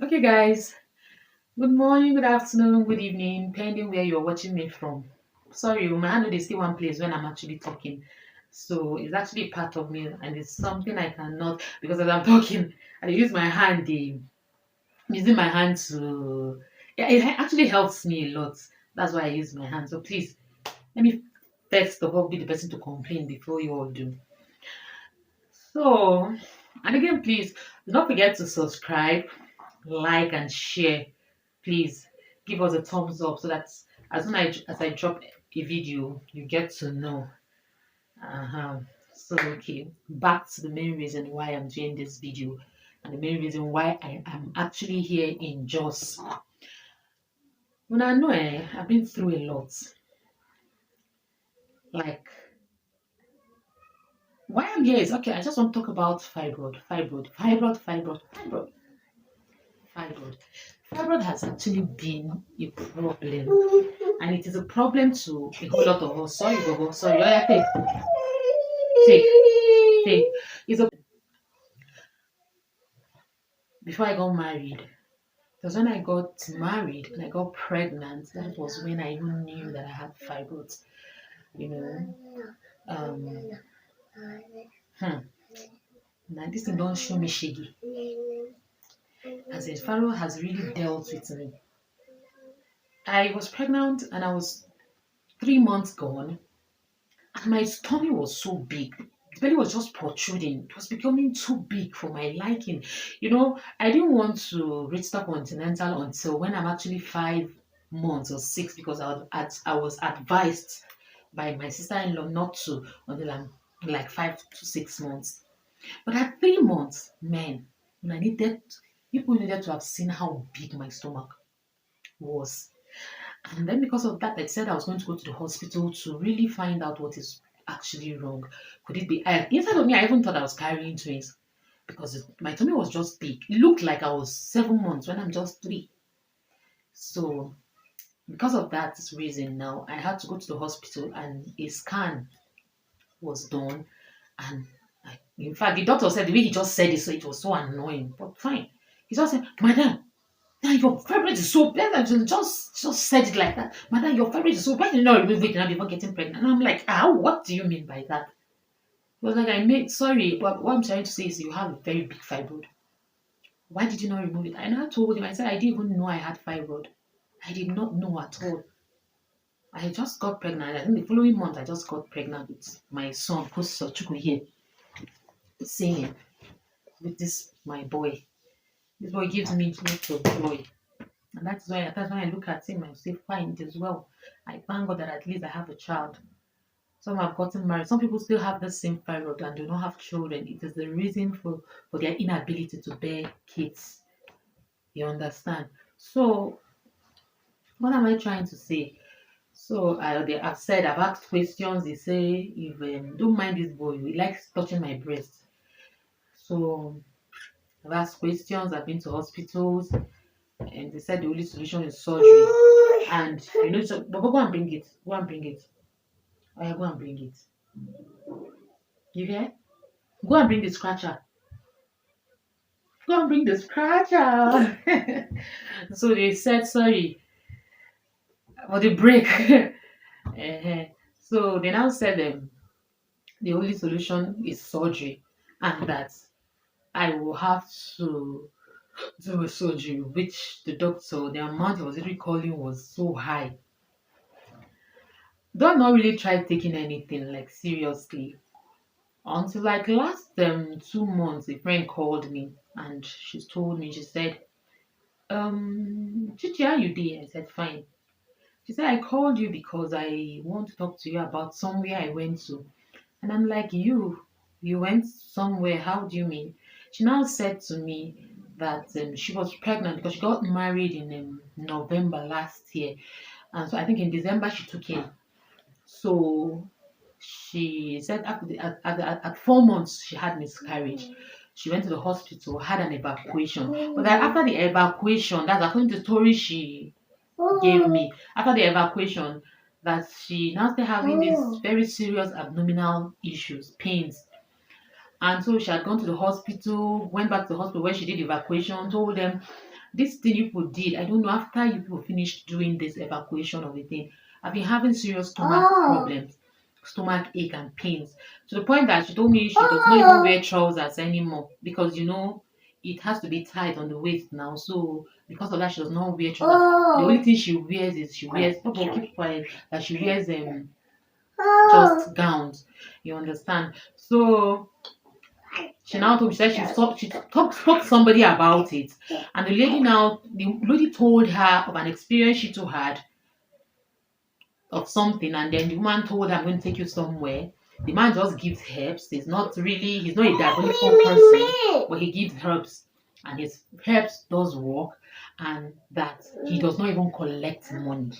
Okay, guys. Good morning, good afternoon, good evening, depending where you're watching me from. Sorry, my hand is still one place when I'm actually talking. So it's actually part of me, and it's something I cannot because as I'm talking, I use my hand. Using my hand to yeah, it actually helps me a lot. That's why I use my hand. So please let me first of all be the person to complain before you all do. So, and again, please do not forget to subscribe, like, and share. Please give us a thumbs up so that as soon as I drop a video, you get to know. Uh-huh. So, okay, back to the main reason why I'm doing this video and the main reason why I am actually here in Jos. When I know I've been through a lot. Like, why I'm here is okay, I just want to talk about fibroid. Fibroid has actually been a problem, and it is a problem to a whole lot of us. Sorry, Gogo. Sorry. Oh, yeah, take, take. It's a before I got married. Because when I got married and I got pregnant, that was when I even knew that I had fibroids. You know, um, hmm. Now this thing don't show me shaggy. As in, Pharaoh has really dealt with me. I was pregnant and I was 3 months gone, and my tummy was so big. The belly was just protruding. It was becoming too big for my liking. I didn't want to reach the continental until when I'm actually 5 months or six because I was advised by my sister-in-law not to until I'm like 5 to 6 months. But at 3 months, man, when I needed people needed to have seen how big my stomach was. And then because of that, I said I was going to go to the hospital to really find out what is actually wrong. Could it be? Inside of me, I even thought I was carrying twins because my tummy was just big. It looked like I was 7 months when I'm just three. So because of that reason, now I had to go to the hospital and a scan was done. And in fact, the doctor said the way he just said it, so it was so annoying. But fine, he just said, "Madam, now your favorite is so bad." Just said it like that. Madam, your favorite is so bad. You know, remove it now before getting pregnant. And I'm like, what do you mean by that? He was like, sorry, but what I'm trying to say is you have a very big fibroid. Why did you not remove it? And I told him, I said, I didn't even know I had fibroid. I did not know at all. I just got pregnant. I think the following month, I just got pregnant with my son, Kosochukwu here, singing with this, my boy. This boy gives me lots of joy. And that's why I look at him and say, fine, it is well. I thank God that at least I have a child. Some have gotten married. Some people still have the same fibroid and do not have children. It is the reason for their inability to bear kids. You understand? So, what am I trying to say? So, I've said, I've asked questions. They say, if don't mind this boy, he likes touching my breast. So, I've asked questions. I've been to hospitals, and they said the only solution is surgery. And but go and bring it. Go and bring it. Oh, yeah, go and bring it. You hear? Go and bring the scratcher. Go and bring the scratcher. So they said sorry for the break. So they now said the only solution is surgery, and that I will have to do a surgery, which the amount he was really calling was so high. Don't not really try taking anything like seriously. Until like last 2 months, a friend called me and she told me, she said, Chichi, how you doing? I said, fine. She said, I called you because I want to talk to you about somewhere I went to. And I'm like, you went somewhere, how do you mean? She now said to me that she was pregnant because she got married in November last year. And so I think in December she took in. So she said at 4 months she had miscarriage. She went to the hospital, had an evacuation. But then after the evacuation, that's according to the story she gave me. After the evacuation, that she now started having these very serious abdominal issues, pains. And so she had gone to the hospital, went back to the hospital where she did evacuation, told them this thing you people did, I don't know, after you people finished doing this evacuation of the thing, I've been having serious stomach problems, stomach ache and pains, to the point that she told me she does not even wear trousers anymore because it has to be tight on the waist now. So because of that, she does not wear trousers. The only thing she wears is she wears keep quiet, that she wears just gowns. You understand? So she now told me, she said she spoke to somebody about it. And the lady told her of an experience she too had of something, and then the woman told her, I'm going to take you somewhere. The man just gives herbs. He's not a diabolical person, but he gives herbs, and his herbs does work, and that he does not even collect money.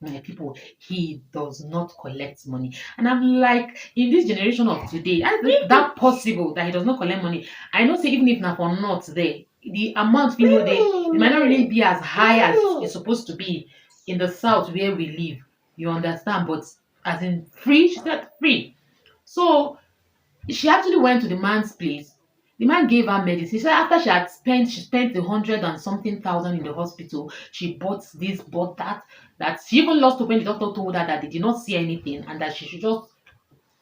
My people, he does not collect money. And I'm like, in this generation of today, how is that possible that he does not collect money? I know, say, even if not for not there, the amount we know there, it might not really be as high as it's supposed to be in the south where we live. You understand? But as in free, she said free. So she actually went to the man's place. The man gave her medicine. She said after she spent 100 and something thousand in the hospital. She bought this, bought that. That she even lost hope when the doctor told her that they did not see anything and that she should just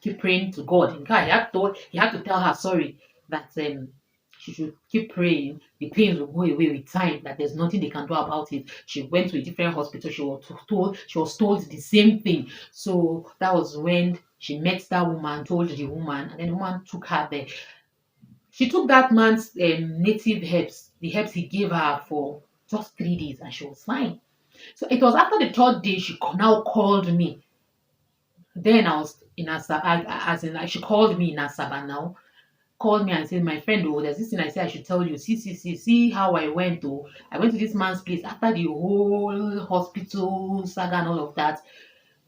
keep praying to God. In fact, he had to tell her sorry that she should keep praying. The pains will go away with time. That there's nothing they can do about it. She went to a different hospital. She was told the same thing. So that was when she met that woman, told the woman, and then the woman took her there. She took that man's native herbs, the herbs he gave her for just 3 days, and she was fine. So it was after the third day she now called me. Then I was in Asaba, as in like she called me in Asaba now, called me and said, my friend, oh, there's this thing I said I should tell you. See how I went. Oh, I went to this man's place after the whole hospital saga and all of that.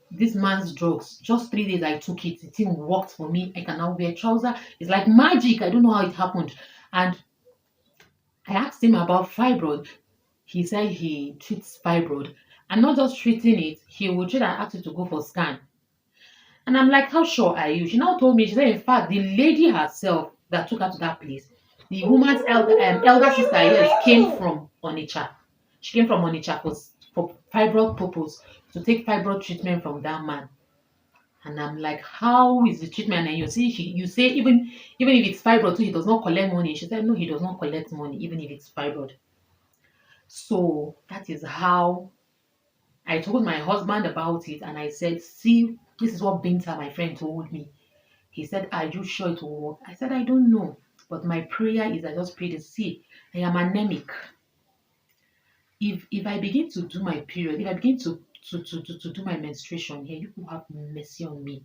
This man's drugs, just 3 days I took it. It even worked for me. I can now wear trousers. It's like magic. I don't know how it happened. And I asked him about fibroid. He said he treats fibroid. And not just treating it, he would treat and ask you to go for scan. And I'm like, how sure are you? She now told me, she said, in fact, the lady herself that took her to that place, the woman's elder sister, yes, came from Onitsha. She came from Onitsha for fibroid purpose, to take fibroid treatment from that man. And I'm like, how is the treatment? And you say even if it's fibroid too, he does not collect money. She said, no, he does not collect money, even if it's fibroid. So that is how I told my husband about it, and I said, see, this is what Binta, my friend, told me. He said, are you sure it will work? I said, I don't know. But my prayer is I just pray to see. I am anemic. If I begin to do my period, if I begin to do my menstruation here, you will have mercy on me.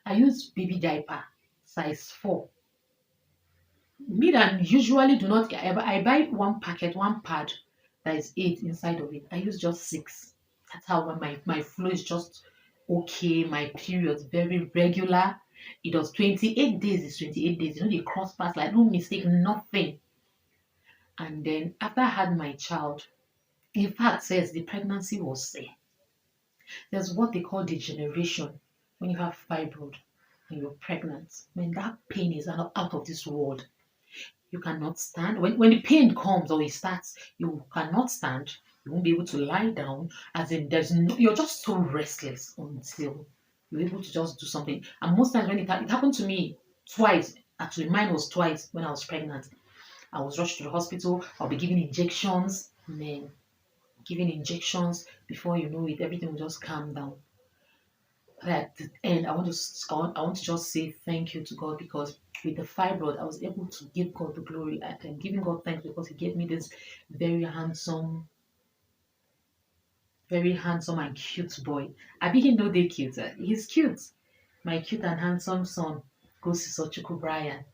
I use baby diaper, size 4. Me that usually do not I buy one packet, one pad that is 8 inside of it. I use just 6. That's how my flow is just okay. My period's very regular. It does 28 days, is 28 days. You know, the cross pass, like no mistake, nothing. And then after I had my child, in fact, says the pregnancy was there. There's what they call degeneration when you have fibroid and you're pregnant. When that pain is out of this world, you cannot stand. When the pain comes or it starts, you cannot stand. You won't be able to lie down. As in, you're just so restless until you're able to just do something. And most times when it happened to me twice. Actually, mine was twice when I was pregnant. I was rushed to the hospital. I'll be giving injections. Man, giving injections before you know it, everything will just calm down. But at the end, I want to just say thank you to God, because with the fibroid, I was able to give God the glory. I'm giving God thanks because He gave me this very handsome, very handsome and cute boy. I begin know they cute. He's cute. My cute and handsome son goes to Sochuku Brian.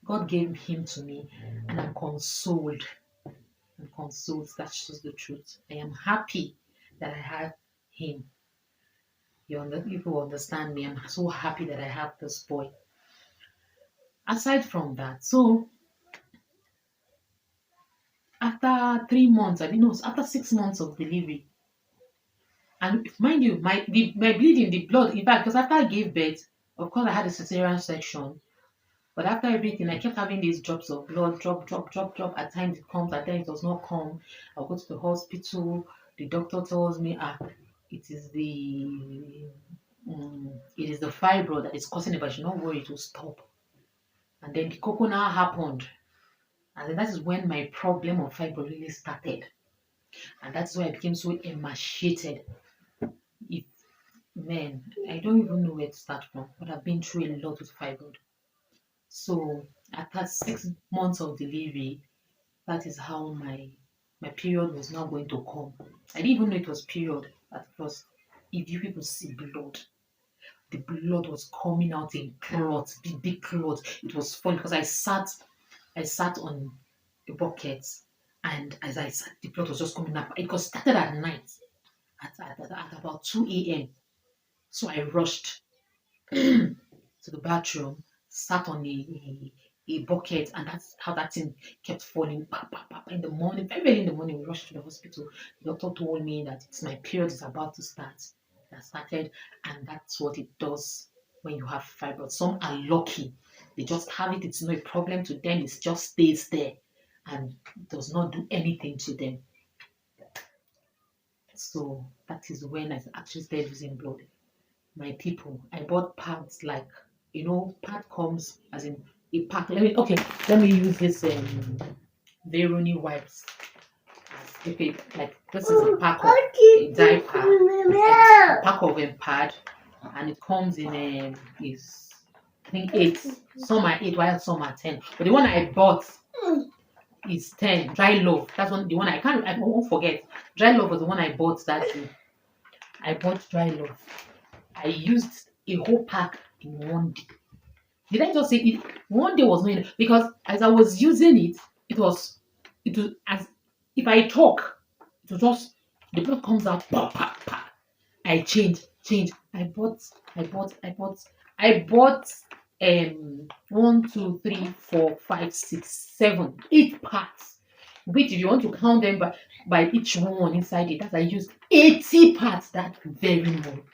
God gave him to me, and I'm consoled. I'm consoled. That's just the truth. I am happy that I had him. People understand me. I'm so happy that I have this boy. Aside from that, so after 3 months, I mean, no, after 6 months of delivery, and mind you, my bleeding, the blood, in fact, because after I gave birth, of course, I had a cesarean section. But after everything, I kept having these drops of blood, drop. At times it comes, at times it does not come. I'll go to the hospital. The doctor tells me, it is the fibroid that is causing it, but you don't worry, it will stop. And then the coconut happened. And then that is when my problem of fibroid really started. And that's why I became so emaciated. It, man, I don't even know where to start from, but I've been through a lot with fibroid. So after 6 months of delivery, that is how my period was not going to come. I didn't even know it was period at first. If you people see blood, the blood was coming out in clots, big clots. It was funny because I sat on a bucket, and as I sat, the blood was just coming up. It was started at night at about 2 a.m. So I rushed to the bathroom, sat on a bucket, and that's how that thing kept falling. In the morning, very early in the morning, we rushed to the hospital. The doctor told me that it's my period is about to start. That started, and that's what it does when you have fibroids. Some are lucky; they just have it. It's no problem to them. It just stays there and does not do anything to them. So that is when I actually started using blood. My people, I bought pads like pad comes as in a pack. Let me use this Veroni wipes as if like this is a pack of a dye pack, a pack of a pad, and it comes in is I think 8. Some are 8 while some are 10. But the one I bought is 10. Dry love. That's the one I won't forget. Dry love was the one I bought that day. I bought dry love. I used a whole pack in one day. Did I just say it? One day was not enough because as I was using it, it was as if I talk, it was just the blood comes out. Pa, pa, pa. I change. I bought 1, 2, 3, 4, 5, 6, 7, 8 parts. Which if you want to count them by each one inside it, that I used 80 parts that very month.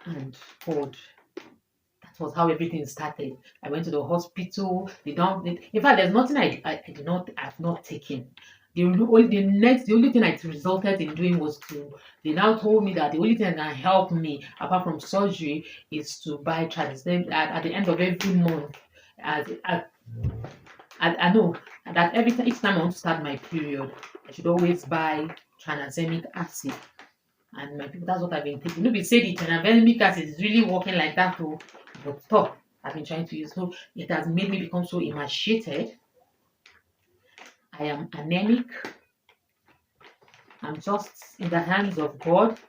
And God, that was how everything started. I went to the hospital. In fact, there's nothing I've not taken. The only thing I resulted in doing was they now told me that the only thing that can help me apart from surgery is to buy Tradesdem at the end of every month. I know that each time I want to start my period, I should always buy tranexamic acid. And my people, that's what I've been taking. Nobody said the tranexamic acid is really working like that, too. But stop. I've been trying to use. So it has made me become so emaciated. I am anemic. I'm just in the hands of God.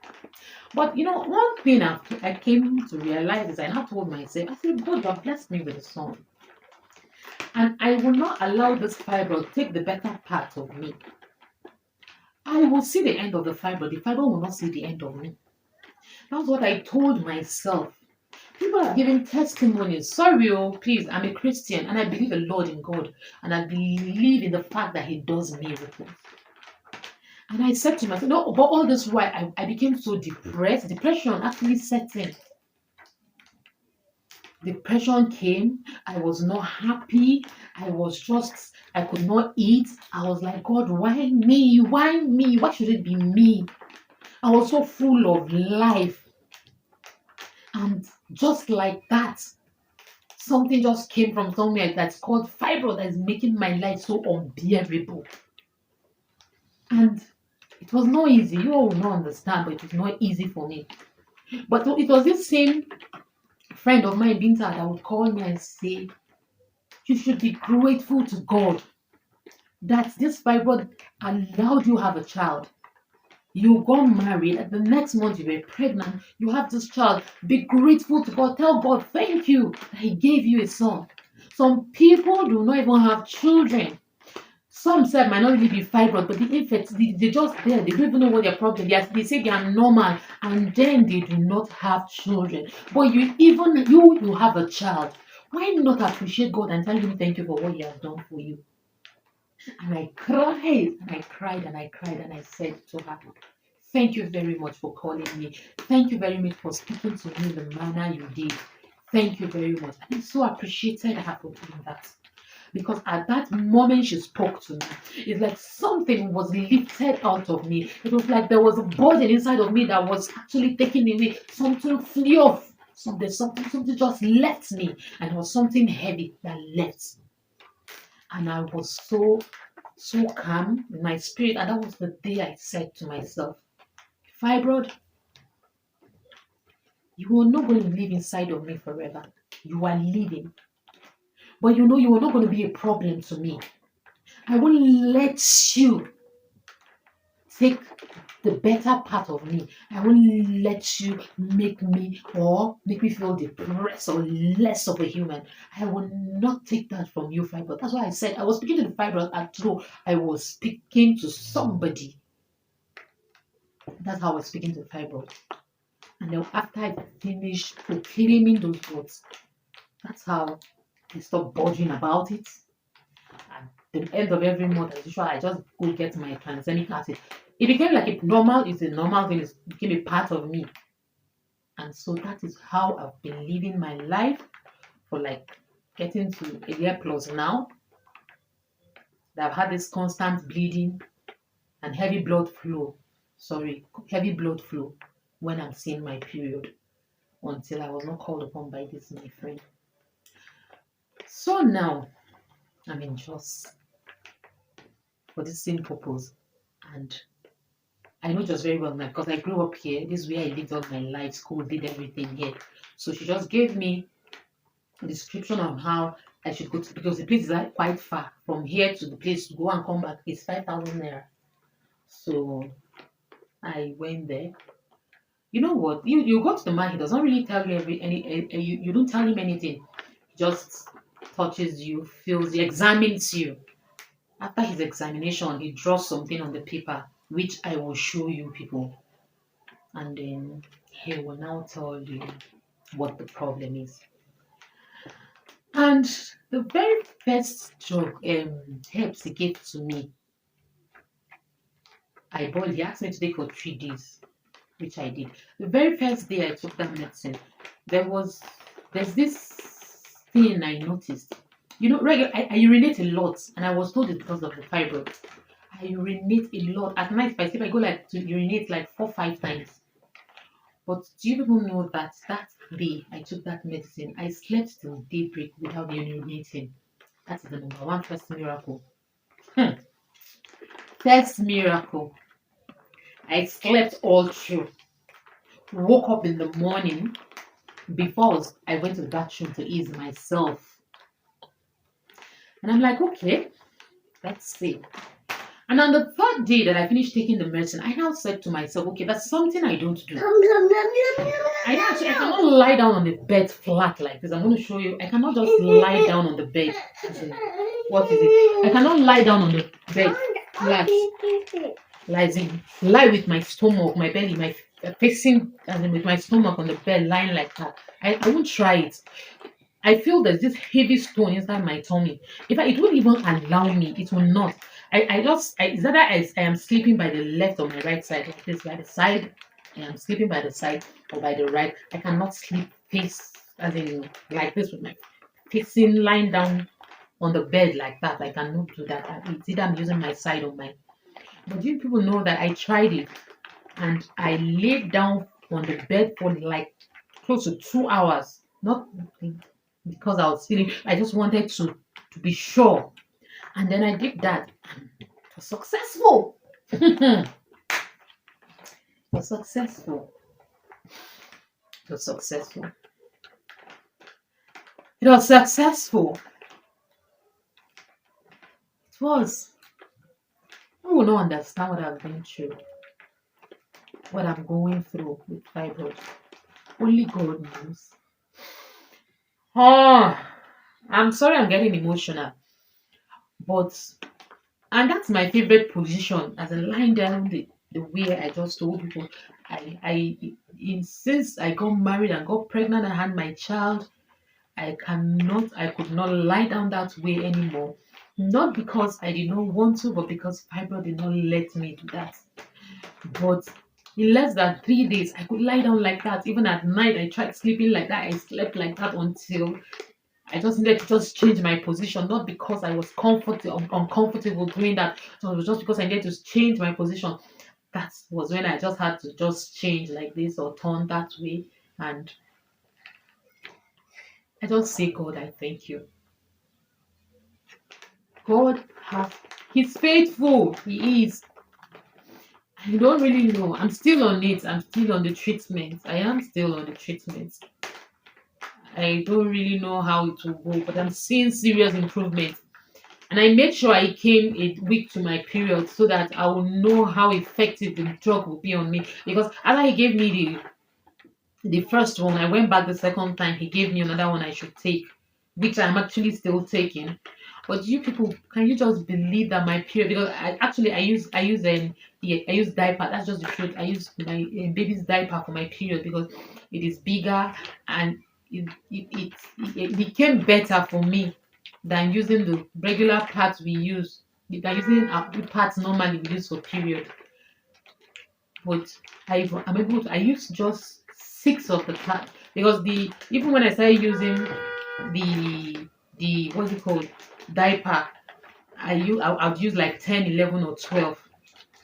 But one thing I came to realize is I now told myself, I said, God, you have blessed me with a son. And I will not allow this fibroid to take the better part of me. I will see the end of the fibroid. The fibroid will not see the end of me. That's what I told myself. People are giving testimonies. Sorry, please, I'm a Christian and I believe a lot in God. And I believe in the fact that He does miracles. And I said to myself, no, but all this while I became so depressed. Depression actually set in. Depression came. I was not happy. I could not eat. I was like, God, why me? Why me? Why should it be me? I was so full of life. And just like that, something just came from somewhere that's called fibroid that is making my life so unbearable. And it was not easy. You all will not understand, but it was not easy for me. But it was this same friend of mine, Binta, that would call me and say, you should be grateful to God that this fibroid allowed you to have a child. You got married, and the next month you were pregnant, you have this child. Be grateful to God. Tell God, thank you that He gave you a son. Some people do not even have children. Some said might not really be fibroid, but the infants, they just there. They don't even know what their problem is. They say they are normal, and then they do not have children. But you have a child. Why not appreciate God and tell Him thank you for what He has done for you? And I cried, and I said to her, thank you very much for calling me. Thank you very much for speaking to me the manner you did. Thank you very much. I so appreciated her for doing that. Because at that moment she spoke to me, it's like something was lifted out of me. It was like there was a burden inside of me that was actually taken away. Something flew off. Something just left me, and it was something heavy that left. And I was so calm in my spirit. And that was the day I said to myself, Fibroid, you are not going to live inside of me forever. You are leaving. But you know you are not going to be a problem to me. I won't let you take the better part of me. I won't let you make me feel depressed or less of a human. I will not take that from you, Fibroid. That's why I said I was speaking to the Fibroid as though I was speaking to somebody. That's how I was speaking to the Fibroid. And then after I finished proclaiming those words, that's how I stopped bothering about it. At the end of every month, as usual, I just go get my transgenic acid. It became like it's a normal thing. It became a part of me. And so that is how I've been living my life for like getting to a year plus now. That I've had this constant bleeding and heavy blood flow. Heavy blood flow when I'm seeing my period until I was not called upon by this my friend. So now I'm in Jos for the same purpose, and I know just very well now because I grew up here. This is where I lived all my life, school, did everything here. So she just gave me a description of how I should go to, because the place is quite far from here to the place to go and come back. It's 5,000 naira. So I went there. You know what? You go to the man. He doesn't really tell you you don't tell him anything. He just touches you, feels you, examines you. After his examination, he draws something on the paper, which I will show you people. And then he will now tell you what the problem is. And the very first drug herbs he gave to me, I bought. He asked me to take for 3 days, which I did. The very first day I took that medicine, there's this thing I noticed. You know, I urinate a lot, and I was told it's because of the fibroid. I urinate a lot. At night, if I sleep, I go like to urinate like 4-5 times. But do you people know that day I took that medicine, I slept till daybreak without urinating? That is the number one first miracle. First miracle. I slept all through. Woke up in the morning before I went to the bathroom to ease myself. And I'm like, okay, let's see. And on the third day that I finished taking the medicine, I now said to myself, okay, that's something I don't do. I cannot lie down on the bed flat like this. I'm going to show you. I cannot just lie down on the bed. What is it? I cannot lie down on the bed flat. Lie with my stomach, my belly, my facing, with my stomach on the bed, lying like that. I won't try it. I feel there's this heavy stone inside my tummy. If it won't even allow me, it will not. It's either I am sleeping by the left or my right side, like this, by the side. I am sleeping by the side or by the right. I cannot sleep face, like this with my facing lying down on the bed like that. I cannot do that. It's either I'm using my side or my. But you people know that I tried it, and I laid down on the bed for like close to 2 hours. Not because I was feeling, I just wanted to be sure. And then I did that. It was successful. It was successful. It was successful. It was successful. It was. You will not understand what I've been through. What I'm going through with fibroid. Only God knows. Oh, I'm sorry I'm getting emotional. And that's my favorite position, as in lying down the way I just told people. Since I got married and got pregnant and had my child, I could not lie down that way anymore. Not because I did not want to, but because fibroid did not let me do that. But In less than 3 days, I could lie down like that. Even at night, I tried sleeping like that. I slept like that until I just needed to just change my position, not because I was comfortable, uncomfortable doing that. So it was just because I needed to change my position. That was when I just had to just change like this or turn that way. And I just say, God, I thank you. God has, He's faithful. He is. I don't really know. I'm still on it. I'm still on the treatment. I am still on the treatment. I don't really know how it will go, but I'm seeing serious improvement. And I made sure I came a week to my period so that I will know how effective the drug will be on me. Because after he gave me the first one, I went back the second time. He gave me another one I should take, which I'm actually still taking. But you people, can you just believe that my period? Because I use diaper. That's just the truth. I use my baby's diaper for my period because it is bigger and it became better for me than using the regular pads we use. Than using the pads normally we use for period. But I'm able to. I use just six of the pads because the even when I started using the what's it called diaper, I'd use like 10, 11, or 12.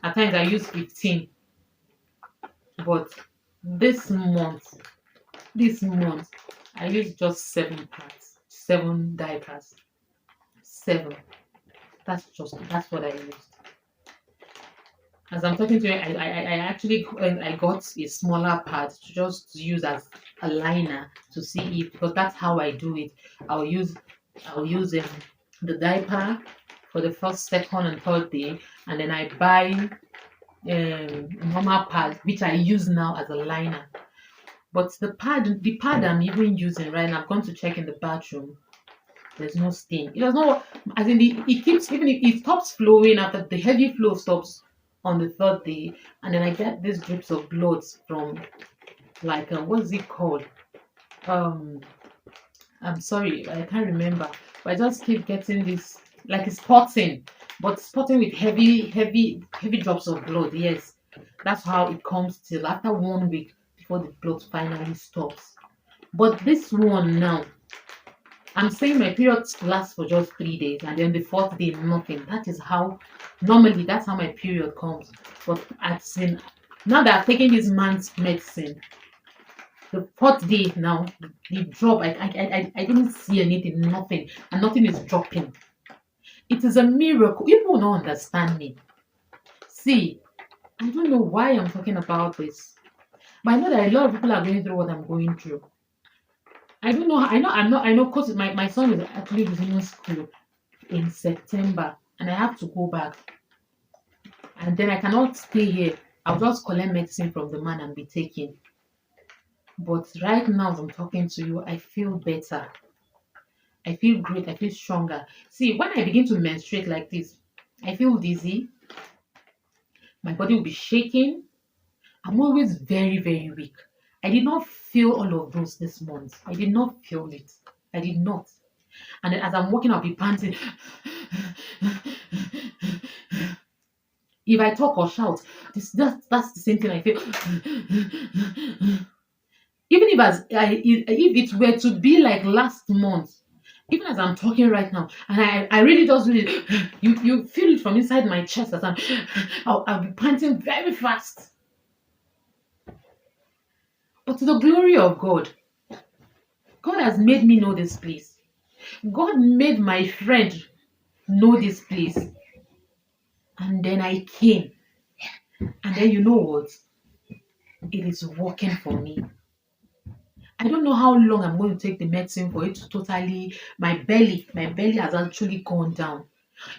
At times I use 15. But this month, this month, I use just seven pads, seven diapers, seven. That's what I used. As I'm talking to you, I actually I got a smaller pad to just use as a liner to see if because that's how I do it. I'll use I'll use the diaper for the first, second, and third day, and then I buy normal pad which I use now as a liner. But the pad I'm even using right now, I've gone to check in the bathroom. There's no stain. It does not, as in it keeps, even if it stops flowing after the heavy flow stops on the third day, and then I get these drips of blood from like what is it called? Um, I'm sorry, I can't remember, but I just keep getting this like it's spotting, but spotting with heavy drops of blood. Yes, that's how it comes till after 1 week before the blood finally stops. But this one now, I'm saying my periods last for just 3 days, and then the fourth day, nothing. That is how normally that's how my period comes. But I've seen now that I've taken this man's medicine, the fourth day now, the drop, I didn't see anything, nothing, and nothing is dropping. It is a miracle. People don't understand me. See, I don't know why I'm talking about this, but I know that a lot of people are going through what I'm going through. I don't know. I know because my son is actually resuming school in September and I have to go back. And then I cannot stay here. I'll just collect medicine from the man and be taking. But right now, as I'm talking to you, I feel better. I feel great. I feel stronger. See, when I begin to menstruate like this, I feel dizzy. My body will be shaking. I'm always very, very weak. I did not feel all of those this month. I did not feel it. I did not. And then as I'm walking, I'll be panting. If I talk or shout, that's the same thing I feel. Even if it were to be like last month, even as I'm talking right now, and I really just really you feel it from inside my chest as I'll be panting very fast. But to the glory of God, God has made me know this place. God made my friend know this place. And then I came. And then you know what? It is working for me. I don't know how long I'm going to take the medicine for it to totally my belly has actually gone down.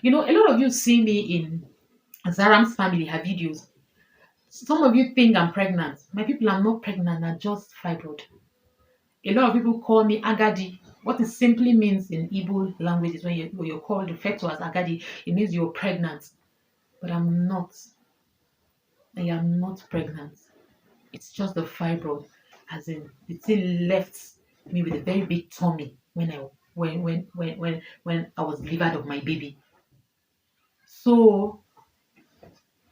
You know, a lot of you see me in Zaram's family, her videos. Some of you think I'm pregnant. My people, I'm not pregnant, I'm just fibroid. A lot of people call me Agadi. What it simply means in Igbo language is when you're called referred to as Agadi, it means you're pregnant. But I'm not. I am not pregnant. It's just the fibroid, as in the thing left me with a very big tummy when I was delivered of my baby. So,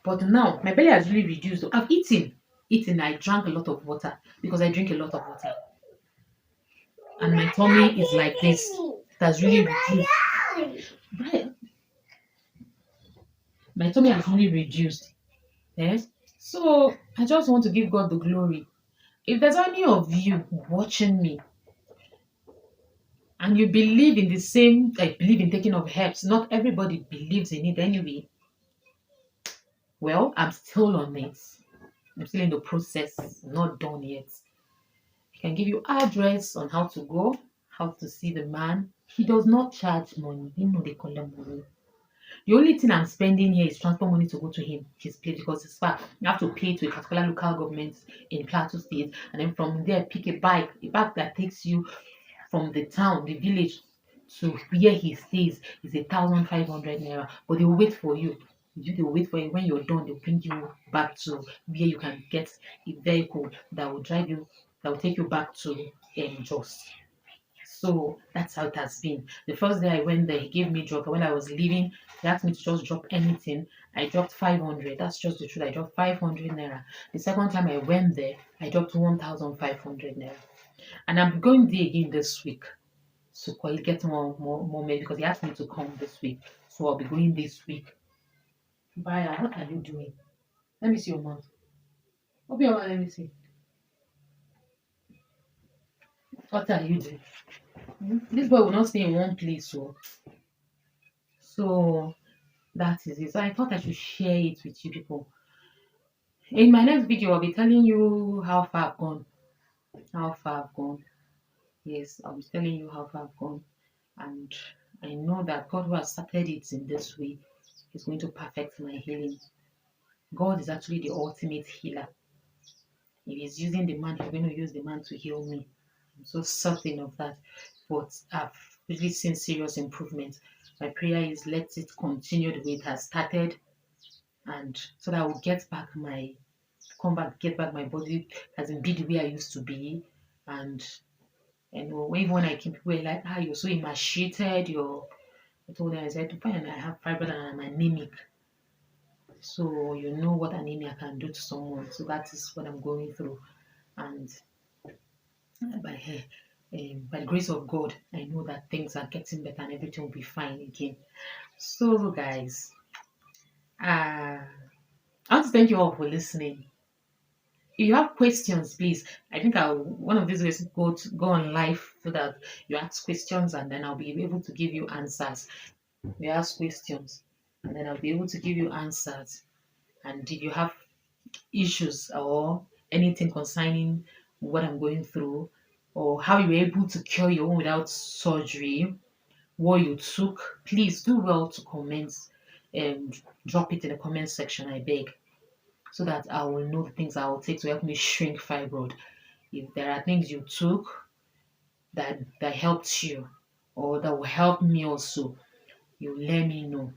but now my belly has really reduced. I've eaten. eating, I drank a lot of water because I drink a lot of water. And my tummy is like this. It has really reduced. Right. My tummy has really reduced. Yes. So I just want to give God the glory. If there's any of you watching me and you believe in the same, I believe in taking of herbs, not everybody believes in it anyway. Well, I'm still on it. I'm still in the process, not done yet. I can give you address on how to go, how to see the man. He does not charge money. He know they collect money. The only thing I'm spending here is transport money to go to him, his place, because it's far. You have to pay to a particular local government in Plateau State, and then from there pick a bike that takes you from the town, the village, to where he stays is 1,500 naira. But they will wait for you. They will wait for you. When you're done, they'll bring you back to where you can get a vehicle that will drive you, that will take you back to Jos. So that's how it has been. The first day I went there, he gave me drop. When I was leaving, he asked me to just drop anything. I dropped 500. That's just the truth. I dropped 500 naira. The second time I went there, I dropped 1,500 naira. And I'm going there again this week to get more mail because he asked me to come this week. So I'll be going this week. Baya, what are you doing? Let me see your mouth. Open your mouth, let me see. What are you doing? This boy will not stay in one place. So that is it. So I thought I should share it with you people. In my next video, I'll be telling you how far I've gone. How far I've gone. Yes, I'll be telling you how far I've gone. And I know that God who has started it in this way is going to perfect my healing. God is actually the ultimate healer. If he's using the man, he's going to use the man to heal me. I'm so certain of that. But I've really seen serious improvement. My prayer is let it continue the way it has started, and so that I will get back my body as in be the way I used to be. And even when I came, people were like, you're so emaciated. I told them, I said, fine, I have fibroid and I'm anemic. So you know what anemia can do to someone. So that is what I'm going through. And by by the grace of God, I know that things are getting better and everything will be fine again. So guys, I want to thank you all for listening. If you have questions, please, I think I'll one of these ways go on live so that you ask questions and then I'll be able to give you answers. You ask questions and then I'll be able to give you answers. And if you have issues or anything concerning what I'm going through or how you were able to cure your own without surgery, what you took, please do well to comment and drop it in the comment section, I beg, so that I will know the things I will take to help me shrink fibroid. If there are things you took that helped you or that will help me also, you let me know.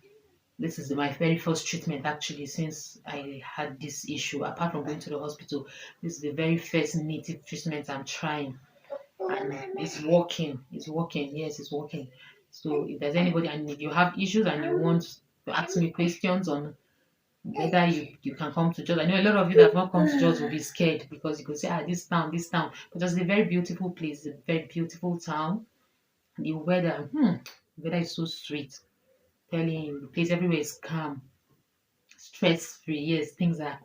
This is my very first treatment actually since I had this issue. Apart from going to the hospital, this is the very first native treatment I'm trying, and it's working. It's working. Yes, it's working. So if there's anybody and if you have issues and you want to ask me questions on whether you can come to Jos. I know a lot of you that have not come to Jos will be scared because you could say, this town. But it's a very beautiful place, a very beautiful town. The weather is so sweet. Telling you, the place everywhere is calm, stress free. Yes, things are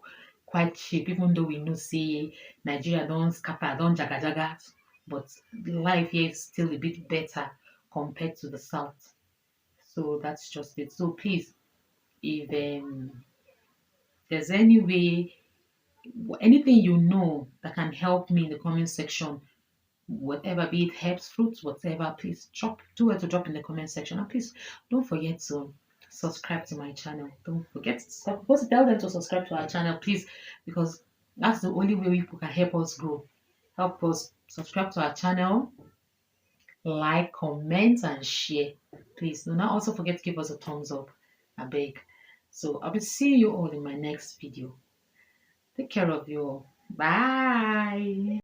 quite cheap, even though we know say Nigeria don't scatter, don't jaga jaga, but life here is still a bit better compared to the south. So that's just it. So please, if there's any way, anything you know that can help me in the comment section, whatever, be it herbs, fruits, whatever, please do it to drop in the comment section. And please don't forget to subscribe to my channel. Don't forget to tell them to subscribe to our channel, please, because that's the only way people can help us grow. Help us subscribe to our channel, like, comment, and share. Please do not also forget to give us a thumbs up. I beg. So I will see you all in my next video. Take care of you all. Bye.